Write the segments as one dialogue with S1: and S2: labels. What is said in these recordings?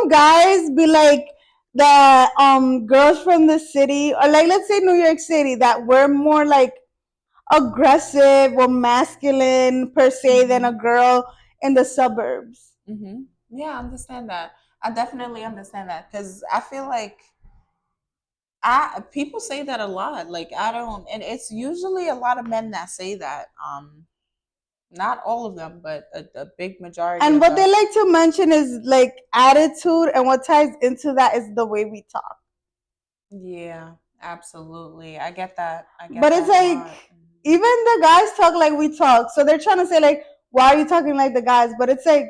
S1: some guys be like the girls from the city, or like let's say New York City, that were more like aggressive or masculine per se than a girl in the suburbs.
S2: Yeah, I understand that. I definitely understand that because I feel like I people say that a lot. Like I don't, and it's usually a lot of men that say that. Not all of them, but a big majority
S1: And
S2: of
S1: what
S2: them.
S1: they like to mention is like attitude, and what ties into that is the way we talk.
S2: Yeah, absolutely. I get that. I get
S1: But it's
S2: that a
S1: like
S2: lot.
S1: even the guys talk like we talk. So they're trying to say like, why are you talking like the guys? But it's like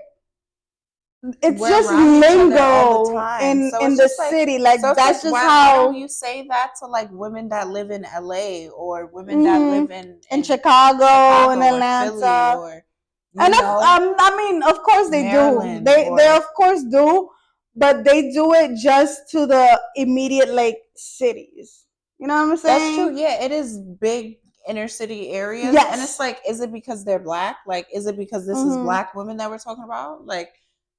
S1: it's
S2: We're
S1: just
S2: around each other all the
S1: lingo
S2: time. So
S1: in
S2: it's
S1: the
S2: just like
S1: city. Like
S2: so it's like
S1: that's just
S2: why don't
S1: how.
S2: you say that to like women that live in LA or women that
S1: Mm-hmm.
S2: live
S1: In
S2: in
S1: Chicago, in
S2: Chicago or Philly
S1: Atlanta,
S2: or
S1: and
S2: you know,
S1: I mean, of course they do.
S2: Maryland
S1: They
S2: or
S1: of course do, but they do it just to the immediate like cities. You know what I'm
S2: that's true.
S1: saying?
S2: Yeah, it is big inner city areas. And it's
S1: Yes.
S2: like, is it because they're black? Like, is it because this is
S1: Mm-hmm.
S2: black women that we're talking about? Like,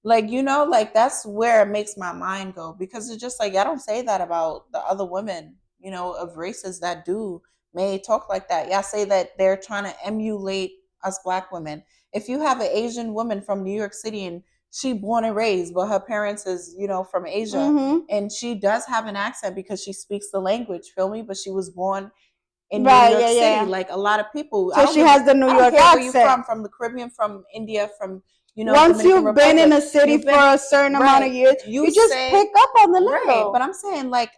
S2: like that's where it makes my mind go because it's just like, I don't say that about the other women, of races that do may talk like that. Yeah, I say that they're trying to emulate us black women. If you have an Asian woman from New York City and she born and raised, but her parents is, from Asia,
S1: Mm-hmm.
S2: and she does have an accent because she speaks the language, feel me? But she was born in New
S1: Right.
S2: York
S1: Yeah.
S2: City.
S1: Yeah.
S2: Like a lot of people,
S1: So she has the New
S2: I don't
S1: York
S2: care where you
S1: accent.
S2: from the Caribbean, from India, from
S1: Once
S2: Dominican
S1: you've been in
S2: Republic.
S1: a city
S2: You've
S1: for
S2: been
S1: a certain amount
S2: right.
S1: of years,
S2: You
S1: you just pick
S2: say
S1: up on the
S2: right, but
S1: lingo.
S2: I'm saying like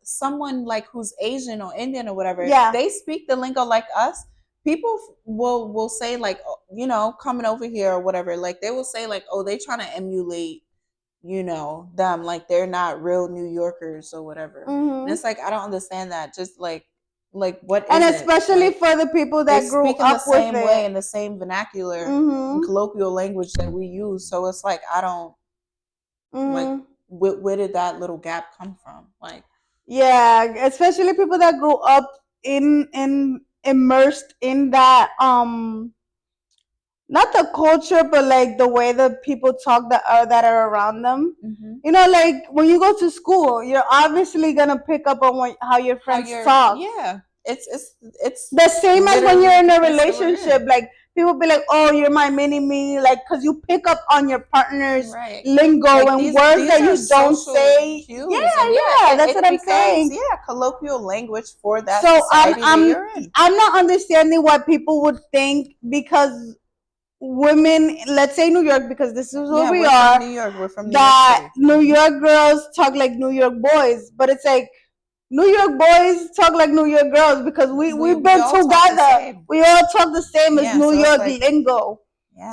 S2: someone like who's Asian or Indian or whatever,
S1: Yeah.
S2: they speak the lingo like us. People will say like coming over here or whatever, like they will say like, oh, they trying to emulate them, like they're not real New Yorkers or whatever. And
S1: Mm-hmm.
S2: it's like I don't understand that. Just like what
S1: And
S2: is it?
S1: especially
S2: Like
S1: for the people
S2: they're
S1: that grew
S2: speaking the
S1: up with
S2: same way
S1: it.
S2: in the same vernacular and
S1: Mm-hmm.
S2: colloquial language that we use. So it's like I don't like
S1: Mm-hmm.
S2: where did that little gap come from? Like
S1: Yeah, especially people that grew up in immersed in that not the culture, but like the way that people talk that are around them.
S2: mm-hmm.
S1: You know, like when you go to school, you're obviously gonna pick up on how your
S2: How
S1: friends
S2: you're
S1: talk.
S2: yeah. It's
S1: The same as when you're
S2: literally
S1: in a
S2: that's what it
S1: relationship.
S2: is.
S1: Like people be like, "Oh, you're my mini me," like because you pick up on your partner's
S2: Right.
S1: lingo
S2: Like
S1: and words
S2: these
S1: that
S2: are
S1: you don't
S2: social
S1: say. Yeah,
S2: cues, and yeah,
S1: yeah, that's
S2: it
S1: what I'm
S2: becomes
S1: saying.
S2: colloquial language for that
S1: So
S2: society that you're in.
S1: I'm not understanding why people would think because women, let's say New York, because this is where
S2: Yeah,
S1: we
S2: we're from
S1: are,
S2: New York. We're from New York
S1: that
S2: City.
S1: New York girls talk like New York boys, but it's like New York boys talk like New York girls because we've
S2: We
S1: been
S2: all talk the
S1: together.
S2: same.
S1: We all talk the same as
S2: Yeah,
S1: New
S2: so it's
S1: York
S2: like
S1: lingo.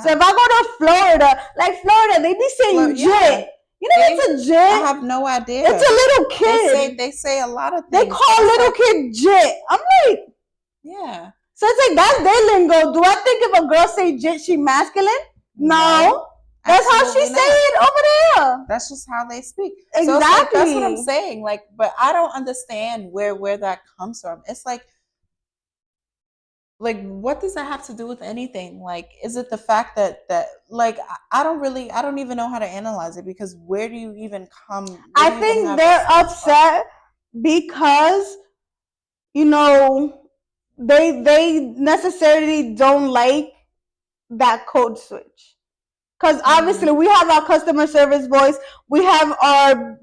S1: So
S2: yeah,
S1: if I go to Florida, like Florida, they be saying
S2: yeah.
S1: jit. You know
S2: They
S1: what's a
S2: I
S1: jit?
S2: have no
S1: It's
S2: idea.
S1: a little kid.
S2: They say a lot of
S1: They
S2: things, but
S1: call
S2: it's
S1: little
S2: like
S1: kid jit. I'm like,
S2: yeah,
S1: so it's like that's their lingo. Do I think if a girl say jit, she masculine?
S2: no,
S1: No. That's how she
S2: absolutely
S1: say
S2: not.
S1: it over there.
S2: That's just how they speak. So it's like that's what I'm
S1: Exactly.
S2: saying. Like, but I don't understand where that comes from. It's like what does that have to do with anything? Like, is it the fact that like I don't even know how to analyze it because where do you even come? Where
S1: I
S2: do you even
S1: think
S2: have that
S1: they're
S2: stance from?
S1: upset because you know they necessarily don't like that code switch. Because obviously
S2: Mm,
S1: we have our customer service voice, we have our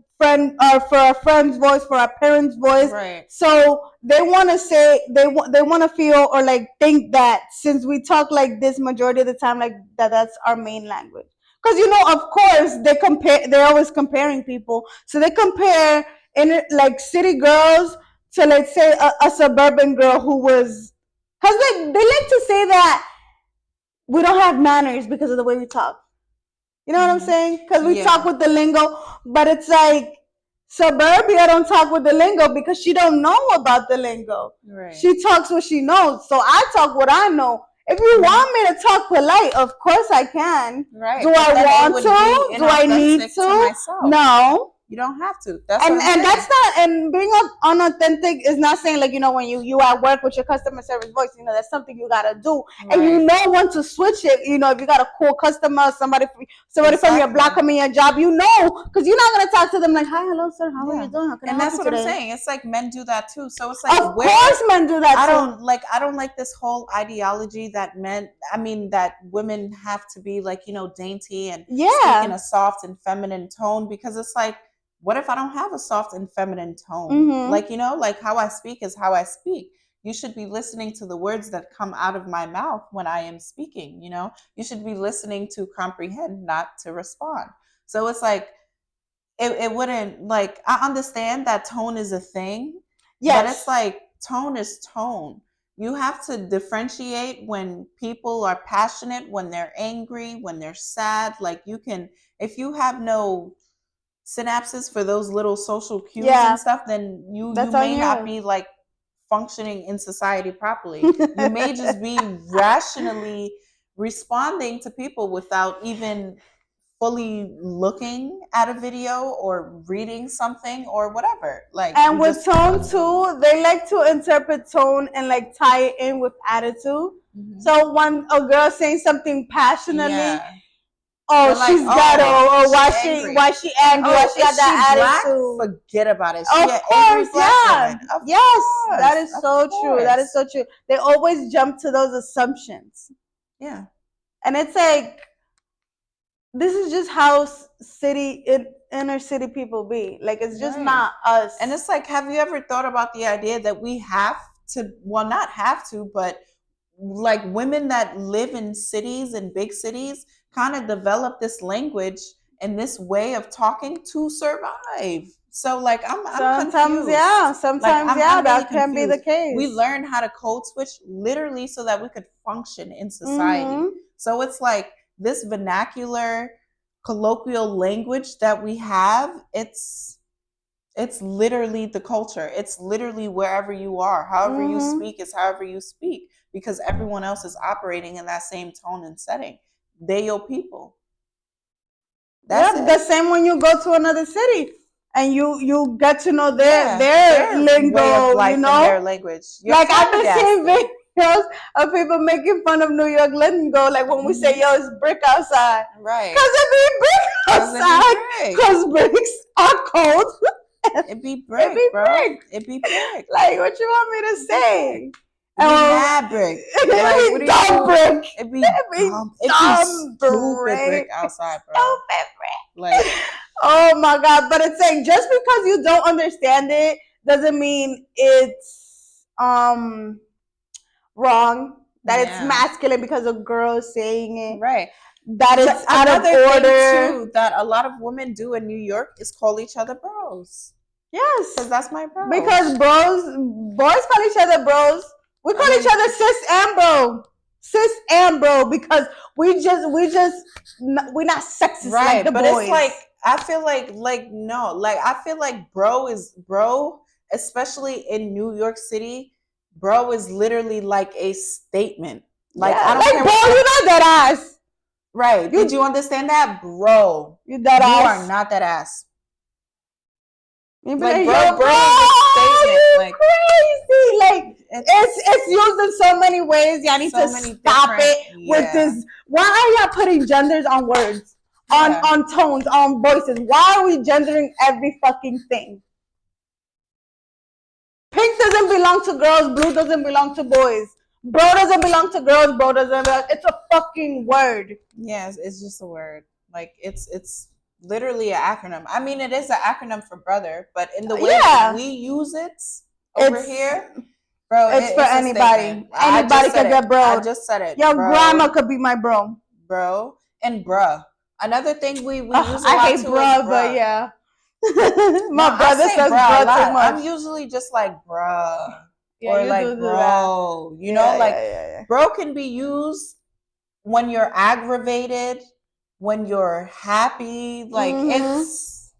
S1: for our friend's voice, for our parents' voice.
S2: right.
S1: So they want to say they want to feel or like think that since we talk like this majority of the time, like that's our main language. Because of course they're always comparing people, so they compare in like city girls to let's say a suburban girl who was, because they like to say that we don't have manners because of the way we talk. You know what I'm
S2: Mm-hmm.
S1: saying? Because we talk
S2: Yeah.
S1: with the lingo, but it's like suburbia don't talk with the lingo because she don't know about the lingo.
S2: Right.
S1: She talks what she knows. So I talk what I know. If you
S2: Mm-hmm.
S1: want me to talk polite, of course I can.
S2: Right.
S1: Do
S2: But
S1: I
S2: then it
S1: want
S2: would be
S1: to? Do I need
S2: inauthentic to
S1: to?
S2: myself.
S1: No.
S2: You don't have to. That's what
S1: And
S2: I'm
S1: and
S2: saying.
S1: that's not being unauthentic is not saying like, when you at work with your customer service voice, that's something you gotta do, and you know when to switch it. If you got a cool customer, somebody from your block coming your job, because you're not gonna talk to them like, hi, hello, sir, how are you doing? How can I help you today?
S2: And that's what I'm saying. It's like men do that too. So it's like,
S1: of course, men do that too.
S2: I don't like this whole ideology that that women have to be like, dainty and speak in a soft and feminine tone, because it's like, what if I don't have a soft and feminine tone? Like, like how I speak is how I speak. You should be listening to the words that come out of my mouth when I am speaking. You should be listening to comprehend, not to respond. So it's like, it wouldn't, like, I understand that tone is a thing. Yes. But it's like, tone is tone. You have to differentiate when people are passionate, when they're angry, when they're sad. Like, if you have no synapses for those little social cues and stuff, then you may not be like functioning in society properly. You may just be rationally responding to people without even fully looking at a video or reading something or whatever. Like,
S1: and with tone too, they like to interpret tone and like tie it in with attitude. So when a girl saying something passionately, she's ghetto, or why she angry, why she got that attitude.
S2: Black? Forget about it.
S1: Of course, yeah. Yes, that is so true. That is so true. They always jump to those assumptions.
S2: Yeah.
S1: And it's like, this is just how inner city people be. Like, it's just not us.
S2: And it's like, have you ever thought about the idea that we have to, well, not have to, but like women that live in cities and big cities kind of develop this language and this way of talking to survive. So like, I'm confused.
S1: That can be the case.
S2: We learned how to code switch literally so that we could function in society. So it's like, this vernacular, colloquial language that we have, it's literally the culture. It's literally wherever you are. However you speak is however you speak, because everyone else is operating in that same tone and setting. They your people.
S1: That's the same when you go to another city and you get to know their lingo,
S2: way of life and their language.
S1: Like, I've been seeing videos of people making fun of New York lingo, like when we say, yo, it's brick outside.
S2: Right.
S1: Because it be brick outside. Because bricks are cold.
S2: It be brick, bro. It be brick.
S1: Like, what you want me to say?
S2: Mad brick.
S1: It be dumb brick.
S2: It be stupid brick outside, bro.
S1: Stupid brick.
S2: Like,
S1: oh my God. But it's like, just because you don't understand it doesn't mean it's wrong, that it's masculine because a girl is saying it.
S2: Right.
S1: That it's out of order.
S2: Thing too, that a lot of women do in New York is call each other bros.
S1: Yes.
S2: Because that's my bro.
S1: Because boys call each other bros. We call each other sis and bro. Sis and bro, because we're not sexist like the boys. But it's
S2: like, I feel like no. Like, I feel like bro is bro, especially in New York City. Bro is literally like a statement. Like, I don't care.
S1: Bro, you're not that ass.
S2: Right. Did you understand that? Bro.
S1: You that ass.
S2: You are not that ass.
S1: Like, bro is a statement. Like, crazy. Like, it's used in so many ways. Y'all need to stop it with this. Why are y'all putting genders on words? On tones, on voices? Why are we gendering every fucking thing? Pink doesn't belong to girls. Blue doesn't belong to boys. Bro doesn't belong to girls. Bro doesn't belong. It's a fucking word.
S2: Yes, it's just a word. Like, it's literally an acronym. I mean, it is an acronym for brother, but in the way we use it over here, bro,
S1: it's for anybody. Anybody can get bro.
S2: I just said it.
S1: Your grandma could be my bro.
S2: Bro and bruh. Another thing we use a lot
S1: I hate bruh, but yeah. My brother says bruh too much.
S2: I'm usually just like bruh. Or like bro. You know, like bro can be used when you're aggravated, when you're happy. Like, it's,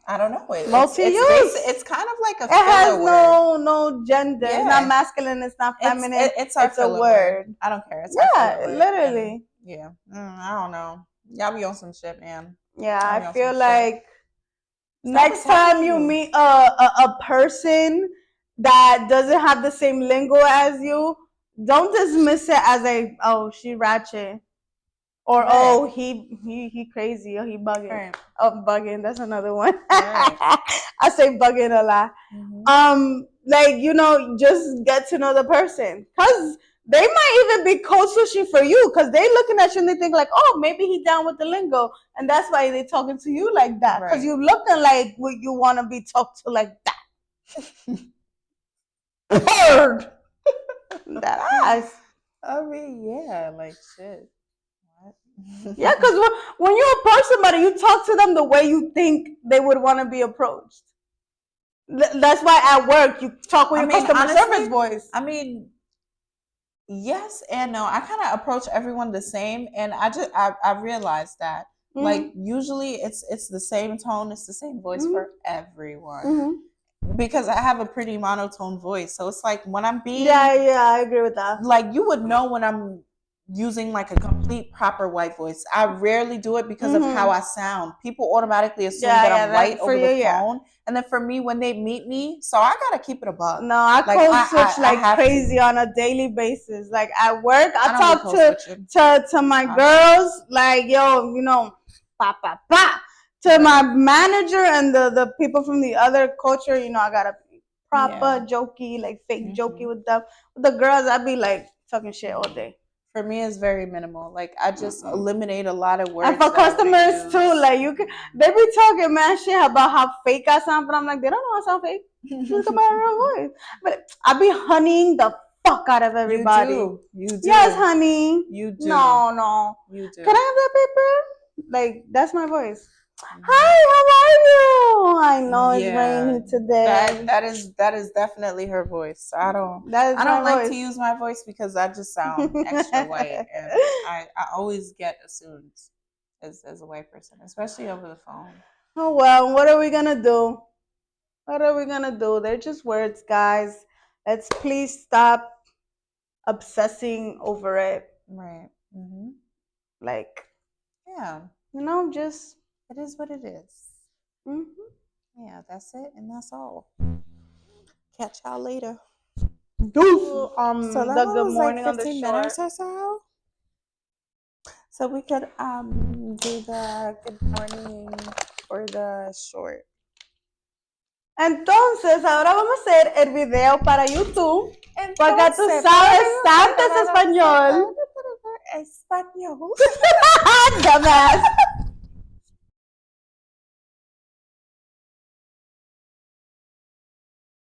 S2: I don't know.
S1: Multi-use.
S2: It's kind of like a
S1: filler word. It has no gender. Yeah. It's not masculine. It's not feminine.
S2: It's a word. I don't care. It's
S1: literally.
S2: Yeah. I don't know. Y'all be on some shit, man.
S1: Yeah, I feel like Next time you meet a person that doesn't have the same lingo as you, don't dismiss it as a, oh, she ratchet, or
S2: Right.
S1: oh, he crazy, or he bugging.
S2: Right.
S1: Oh, bugging, that's another one.
S2: Right.
S1: I say bugging a lot. Like, you know, just get to know the person, because they might even be code switching for you, because they looking at you and they think like, oh, maybe he down with the lingo, and that's why they talking to you like that, because
S2: Right.
S1: you looking like what you want to be talked to like that. Bird. That ass.
S2: I mean, yeah, like shit. What?
S1: Yeah, because when you approach somebody, you talk to them the way you think they would want to be approached. That's why at work you talk with your customer service voice.
S2: I mean, yes and no. I kind of approach everyone the same, and I realized that like usually it's the same tone, it's the same voice for everyone. Because I have a pretty monotone voice, so it's like when I'm being
S1: I agree with that.
S2: Like you would know when I'm using like a complete proper white voice. I rarely do it because of how I sound. People automatically assume that I'm white over the phone. And then for me, when they meet me, so I gotta keep it a buck.
S1: No, I like, code switch like crazy on a daily basis. Like at work, I talk to my girls like, yo, you know, pa pa pa. To my manager and the people from the other culture, you know, I gotta be proper jokey, like fake jokey with them. With the girls, I'd be like talking shit all day.
S2: For me, it's very minimal. Like I just eliminate a lot of words.
S1: And for customers too, like you can, they be talking mad shit about how fake I sound, but I'm like, they don't know I sound fake. Just about real voice. But I be honeying the fuck out of everybody.
S2: You do.
S1: Yes, honey.
S2: You do.
S1: No.
S2: You do.
S1: Can I have that paper? Like that's my voice. Hi, how are you? I know it's rainy today.
S2: That is definitely her voice. I don't like to use my voice because I just sound extra white, and I always get assumed as a white person, especially over the phone.
S1: Oh well, what are we gonna do? What are we gonna do? They're just words, guys. Let's please stop obsessing over it.
S2: Right.
S1: Like,
S2: yeah,
S1: you know, just
S2: it is what it is. Yeah, that's it, and that's all. Catch y'all later.
S1: So
S2: that
S1: the good morning
S2: like
S1: on the shore.
S2: Minutes or so. So we could do the good morning or the short.
S1: Entonces, ahora vamos a hacer el video para YouTube. Porque tú sabes tanto español.
S2: Español.
S1: Dumbass.